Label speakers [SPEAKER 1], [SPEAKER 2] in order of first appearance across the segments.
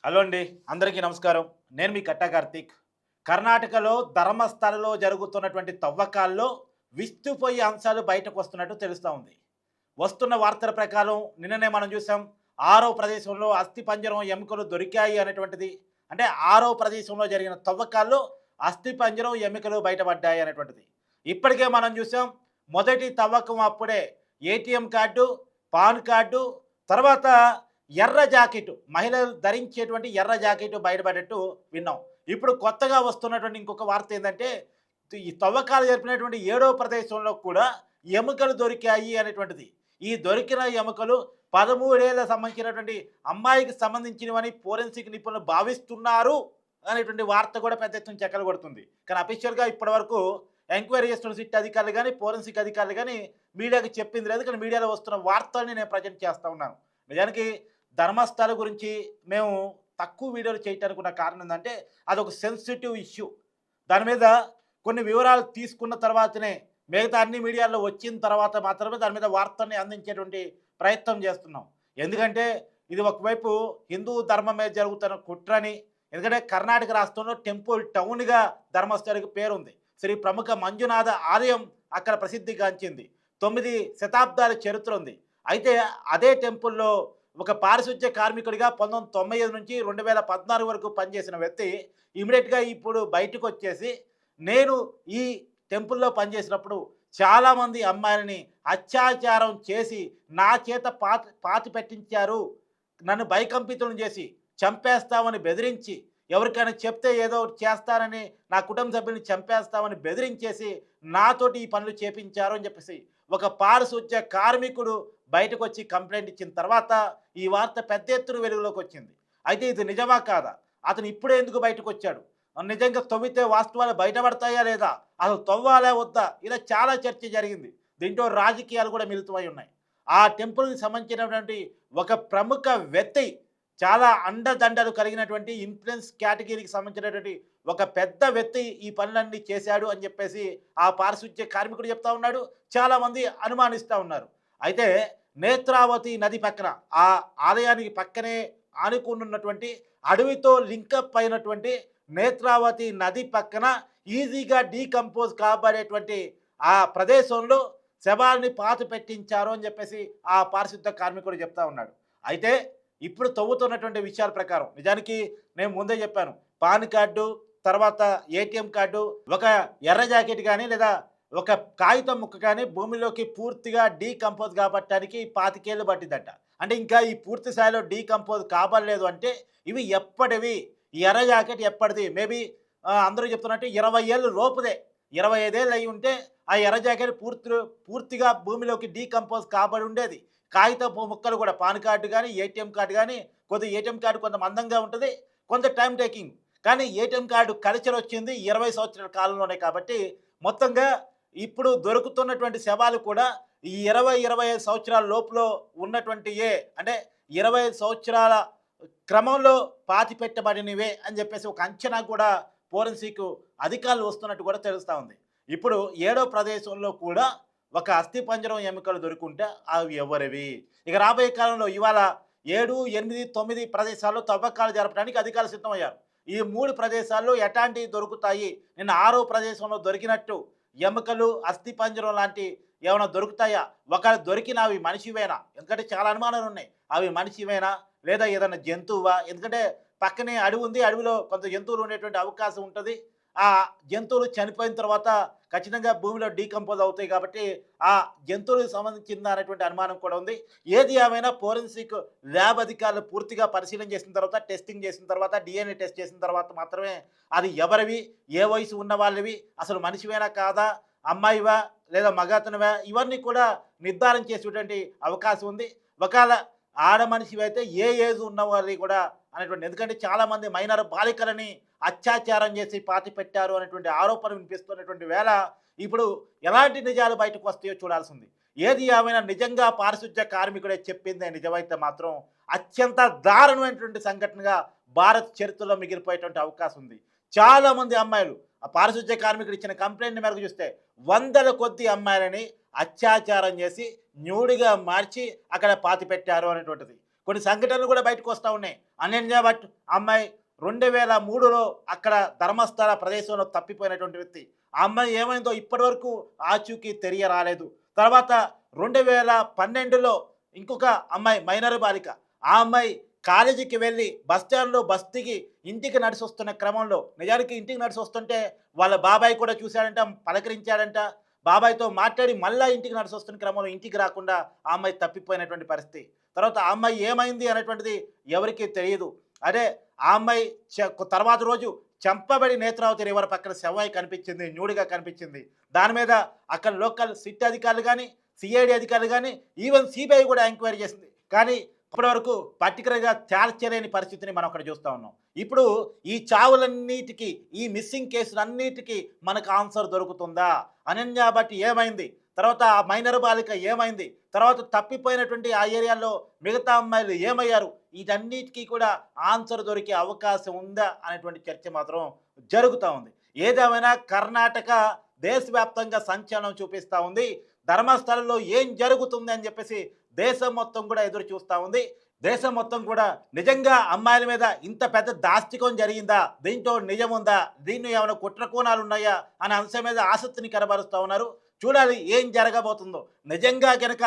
[SPEAKER 1] Hello అండి. అందరికీ నమస్కారం. నేను మీ కట్టా కార్తీక్. కర్ణాటకలో ధర్మస్థలలో జరుగుతున్నటువంటి తవ్వకాల్లో విస్తుపోయే అంశాలు బయటకొస్తున్నట్టు తెలుస్తా ఉంది. వస్తున్న వార్తల ప్రకారం నిన్ననే మనం చూసాం. ఆరో ప్రదేశంలో అస్థిపంజరం ఎముకలు దొరికాయి అనేటువంటిది. అంటే ఆరో ప్రదేశంలో జరిగిన తవ్వకాల్లో అస్థిపంజరం ఎముకలు బయటపడ్డాయి అనేటువంటిది. ఇప్పటికే మనం చూసాం. మొదటి తవ్వకం అప్పుడే ఏటీఎం కార్డు, పాన్ కార్డు, తర్వాత ఎర్ర జాకెట్ మహిళలు ధరించేటువంటి ఎర్ర జాకెట్ బయటపడ్డట్టు విన్నాం. ఇప్పుడు కొత్తగా వస్తున్నటువంటి ఇంకొక వార్త ఏందంటే, ఈ తవ్వకాలు జరిపినటువంటి ఏడో ప్రదేశంలో కూడా ఎముకలు దొరికాయి అనేటువంటిది. ఈ దొరికిన ఎముకలు 13 ఏళ్ల సంబంధించినటువంటి అమ్మాయికి సంబంధించినవని ఫోరెన్సిక్ నిపుణులు భావిస్తున్నారు అనేటువంటి వార్త కూడా పెద్ద ఎత్తున చక్కర్లు కొడుతుంది. కానీ అఫీషియల్‌గా ఇప్పటివరకు ఎంక్వైరీ చేస్తున్న సిట్ అధికారులు గాని, ఫోరెన్సిక్ అధికారులు గాని మీడియాకి చెప్పింది లేదు. కానీ మీడియాలో వస్తున్న వార్తల్ని నేను ప్రజెంట్ చేస్తా ఉన్నాను. నిజానికి ధర్మస్థల గురించి మేము తక్కువ వీడియోలు చేయటానికి ఉన్న కారణం ఏందంటే, అదొక సెన్సిటివ్ ఇష్యూ. దాని మీద కొన్ని వివరాలు తీసుకున్న తర్వాతనే మిగతా అన్ని మీడియాల్లో వచ్చిన తర్వాత మాత్రమే దాని మీద వార్తల్ని అందించేటువంటి ప్రయత్నం చేస్తున్నాం. ఎందుకంటే ఇది ఒకవైపు హిందూ ధర్మం మీద జరుగుతున్న కుట్రని, ఎందుకంటే కర్ణాటక రాష్ట్రంలో టెంపుల్ టౌన్‌గా ధర్మస్థలకి పేరుంది. శ్రీ ప్రముఖ మంజునాథ ఆలయం అక్కడ ప్రసిద్ధిగాంచింది. 9 శతాబ్దాల చరిత్ర ఉంది. అయితే అదే టెంపుల్‌లో ఒక పారిశుధ్య కార్మికుడిగా 1995 నుంచి 2014 వరకు పనిచేసిన వ్యక్తి ఇమ్మీడియేట్‌గా ఇప్పుడు బయటకొచ్చేసి, నేను ఈ టెంపుల్‌లో పనిచేసినప్పుడు చాలామంది అమ్మాయిలని అత్యాచారం చేసి నా చేత పాతి పెట్టించారు. నన్ను భయకంపితులను చేసి చంపేస్తామని బెదిరించి, ఎవరికైనా చెప్తే ఏదో ఒకటి చేస్తానని, నా కుటుంబ సభ్యుల్ని చంపేస్తామని బెదిరించేసి నాతోటి ఈ పనులు చేపించారు అని చెప్పేసి ఒక పారిశుధ్య కార్మికుడు బయటకొచ్చి కంప్లెయింట్ ఇచ్చిన తర్వాత ఈ వార్త పెద్ద ఎత్తున వెలుగులోకి వచ్చింది. అయితే ఇది నిజమా కాదా? అతను ఇప్పుడే ఎందుకు బయటకొచ్చాడు? నిజంగా తవ్వితే వాస్తవాలు బయటపడతాయా లేదా? అసలు తవ్వాలా వద్దా? ఇలా చాలా చర్చ జరిగింది. దీంట్లో రాజకీయాలు కూడా మిళితమై ఉన్నాయి. ఆ టెంపుల్‌కి సంబంధించినటువంటి ఒక ప్రముఖ వ్యక్తి, చాలా అండదండలు కలిగినటువంటి ఇన్‌ఫ్లుయెన్స్ కేటగిరీకి సంబంధించినటువంటి ఒక పెద్ద వ్యక్తి ఈ పనులన్నీ చేశాడు అని చెప్పేసి ఆ పారిశుధ్య కార్మికుడు చెప్తా ఉన్నాడు. చాలామంది అనుమానిస్తా ఉన్నారు. అయితే నేత్రావతి నది పక్కన, ఆ ఆలయానికి పక్కనే ఆనుకునున్నటువంటి అడవితో లింకప్ అయినటువంటి నేత్రావతి నది పక్కన ఈజీగా డీకంపోజ్ కాబడేటువంటి ఆ ప్రదేశంలో శవాల్ని పాతిపెట్టించారు అని చెప్పేసి ఆ పారిశుద్ధ కార్మికుడు చెప్తా ఉన్నాడు. అయితే ఇప్పుడు తవ్వుతున్నటువంటి విషయాల ప్రకారం నిజానికి నేను ముందే చెప్పాను. పాన్ కార్డు, తర్వాత ఏటీఎం కార్డు, ఒక ఎర్ర జాకెట్ గానీ లేదా ఒక కాగితం ముక్క కానీ భూమిలోకి పూర్తిగా డీకంపోజ్ కాబట్టడానికి 25 ఏళ్ళు పట్టిందట. అంటే ఇంకా ఈ పూర్తి స్థాయిలో డీకంపోజ్ కాబడలేదు అంటే ఇవి ఎప్పటివి? ఈ ఎర్ర జాకెట్ ఎప్పటిది? మేబీ అందరూ చెప్తున్నట్టు 20 ఏళ్ళు లోపుదే. 25 ఏళ్ళు అయ్యి ఉంటే ఆ ఎర్ర జాకెట్ పూర్తిగా భూమిలోకి డీకంపోజ్ కాబడి ఉండేది. కాగితపు ముక్కలు కూడా పాన్ కార్డు గానీ, ఏటీఎం కార్డు గానీ, కొద్దిగా ఏటీఎం కార్డు కొంత మందంగా ఉంటది. కొంత టైమ్ టేకింగ్. కానీ ఏటీఎం కార్డు కల్చర్ వచ్చింది 20 సంవత్సరాల కాలంలోనే కాబట్టి మొత్తంగా ఇప్పుడు దొరుకుతున్నటువంటి శవాలు కూడా ఈ 20, 25 సంవత్సరాల లోపులో ఉన్నటువంటియే. అంటే 25 సంవత్సరాల క్రమంలో పాతిపెట్టబడినవే అని చెప్పేసి ఒక అంచనా కూడా ఫోరెన్సిక్ అధికారులు వస్తున్నట్టు కూడా తెలుస్తా ఉంది. ఇప్పుడు ఏడో ప్రదేశంలో కూడా ఒక అస్థిపంజరం ఎముకలు దొరుకుంటే అవి ఎవరివి? ఇక రాబోయే కాలంలో ఇవాళ 7, 8, 9 ప్రదేశాల్లో తవ్వకాలు జరపడానికి అధికారులు సిద్ధమయ్యారు. ఈ 3 ప్రదేశాల్లో ఎటాంటివి దొరుకుతాయి? నిన్న ఆరో ప్రదేశంలో దొరికినట్టు ఎముకలు, అస్థిపంజరం లాంటి ఏమైనా దొరుకుతాయా? ఒకవేళ దొరికినా అవి మనిషివేనా? ఎందుకంటే చాలా అనుమానాలు ఉన్నాయి. అవి మనిషివేనా? లేదా ఏదైనా జంతువా? ఎందుకంటే పక్కనే అడవి ఉంది. అడవిలో కొంత జంతువులు ఉండేటువంటి అవకాశం ఉంటది. ఆ జంతువులు చనిపోయిన తర్వాత ఖచ్చితంగా భూమిలో డీకంపోజ్ అవుతాయి కాబట్టి ఆ జంతువులకు సంబంధించిందా అనేటువంటి అనుమానం కూడా ఉంది. ఏది ఏమైనా ఫోరెన్సిక్ ల్యాబ్ అధికారులు పూర్తిగా పరిశీలన చేసిన తర్వాత, టెస్టింగ్ చేసిన తర్వాత, డీఎన్ఏ టెస్ట్ చేసిన తర్వాత మాత్రమే అది ఎవరివి, ఏ వయసు ఉన్న వాళ్ళవి, అసలు మనిషివేనా కాదా, అమ్మాయివా లేదా మగతనువా, ఇవన్నీ కూడా నిర్ధారణ చేసేటువంటి అవకాశం ఉంది. ఒకవేళ ఆడ మనిషివైతే ఏ ఏజ్ ఉన్న వాళ్ళని కూడా అనేటువంటి, ఎందుకంటే చాలామంది మైనర్ బాలికలని అత్యాచారం చేసి పాతిపెట్టారు అనేటువంటి ఆరోపణ వినిపిస్తున్నటువంటి వేళ ఇప్పుడు ఎలాంటి నిజాలు బయటకు వస్తాయో చూడాల్సింది. ఏది ఏమైనా నిజంగా పారిశుధ్య కార్మికుడే చెప్పిందే నిజమైతే మాత్రం అత్యంత దారుణమైనటువంటి సంఘటనగా భారత్ చరిత్రలో మిగిలిపోయేటువంటి అవకాశం ఉంది. చాలామంది అమ్మాయిలు ఆ పారిశుధ్య కార్మికుడు ఇచ్చిన కంప్లైంట్ మేరకు చూస్తే వందల కొద్ది అమ్మాయిలని అత్యాచారం చేసి న్యూడిగా మార్చి అక్కడ పాతిపెట్టారు అనేటువంటిది. కొన్ని సంఘటనలు కూడా బయటకు వస్తూ ఉన్నాయి. అనన్య భట్ అమ్మాయి 2003లో అక్కడ ధర్మస్థల ప్రదేశంలో తప్పిపోయినటువంటి వ్యక్తి. ఆ అమ్మాయి ఏమైందో ఇప్పటివరకు ఆచూకీ తెలియరాలేదు. తర్వాత 2012లో ఇంకొక అమ్మాయి మైనర్ బాలిక. ఆ అమ్మాయి కాలేజీకి వెళ్ళి బస్ స్టాండ్‌లో బస్ దిగి ఇంటికి నడిసొస్తున్న క్రమంలో నిజానికి ఇంటికి నడిసొస్తుంటే వాళ్ళ బాబాయ్ కూడా చూశాడంట, పలకరించాడంట. బాబాయ్‌తో మాట్లాడి మళ్ళా ఇంటికి నడిసొస్తున్న క్రమంలో ఇంటికి రాకుండా ఆ అమ్మాయి తప్పిపోయినటువంటి పరిస్థితి. తర్వాత ఆ అమ్మాయి ఏమైంది అనేటువంటిది ఎవరికీ తెలియదు. అదే ఆ అమ్మాయి తర్వాత రోజు చంపబడి నేత్రావతి రివర్ పక్కన శవాయి కనిపించింది, న్యూడ్‌గా కనిపించింది. దాని మీద అక్కడ లోకల్ సిట్ అధికారులు గానీ, సిఐడి అధికారులు గానీ, ఈవెన్ సిబిఐ కూడా ఎంక్వైరీ చేసింది. కానీ ఇప్పటివరకు పర్టికులర్‌గా తేల్చలేని పరిస్థితిని మనం అక్కడ చూస్తా ఉన్నాం. ఇప్పుడు ఈ చావులన్నిటికి, ఈ మిస్సింగ్ కేసులన్నిటికి మనకు ఆన్సర్ దొరుకుతుందా? అనన్య భట్ ఏమైంది? తర్వాత ఆ మైనర్ బాలిక ఏమైంది? తర్వాత తప్పిపోయినటువంటి ఆ ఏరియాలో మిగతా అమ్మాయిలు ఏమయ్యారు? వీటన్నిటికీ కూడా ఆన్సర్ దొరికే అవకాశం ఉందా అనేటువంటి చర్చ మాత్రం జరుగుతూ ఉంది. ఏదేమైనా కర్ణాటక దేశవ్యాప్తంగా సంచలనం చూపిస్తూ ఉంది. ధర్మస్థలంలో ఏం జరుగుతుంది అని చెప్పేసి దేశం మొత్తం కూడా ఎదురు చూస్తూ ఉంది. దేశం మొత్తం కూడా నిజంగా అమ్మాయిల మీద ఇంత పెద్ద దాష్టికం జరిగిందా? దీంట్లో నిజం ఉందా? దీన్ని ఏమైనా కుట్రకోణాలు ఉన్నాయా అనే అంశం మీద ఆసక్తిని కనబరుస్తూ ఉన్నారు. చూడాలి ఏం జరగబోతుందో. నిజంగా గనక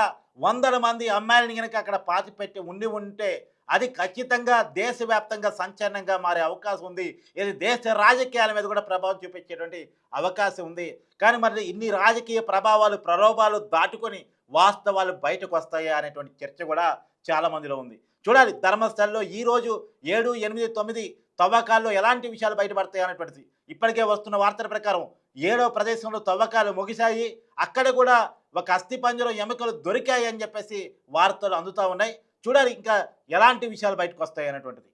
[SPEAKER 1] వందల మంది అమ్మాయిలని గనక అక్కడ పాతిపెట్టి ఉంటే అది ఖచ్చితంగా దేశవ్యాప్తంగా సంచలనంగా మారే అవకాశం ఉంది. ఇది దేశ రాజకీయాల మీద కూడా ప్రభావం చూపించేటువంటి అవకాశం ఉంది. కానీ మరి ఇన్ని రాజకీయ ప్రభావాలు, ప్రలోభాలు దాటుకొని వాస్తవాలు బయటకు వస్తాయా అనేటువంటి చర్చ కూడా చాలా మందిలో ఉంది. చూడాలి ధర్మస్థలంలో ఈరోజు 7, 8, 9 తవ్వకాల్లో ఎలాంటి విషయాలు బయటపడతాయి అనేటువంటిది. ఇప్పటికే వస్తున్న వార్తల ప్రకారం 7వ ప్రదేశంలో తవ్వకాలు ముగిశాయి. అక్కడ కూడా ఒక అస్థిపంజరం ఎముకలు దొరికాయి అని చెప్పేసి వార్తలు అందుతూ ఉన్నాయి. చూడాలి ఇంకా ఎలాంటి విషయాలు బయటకు వస్తాయి అనేటువంటిది.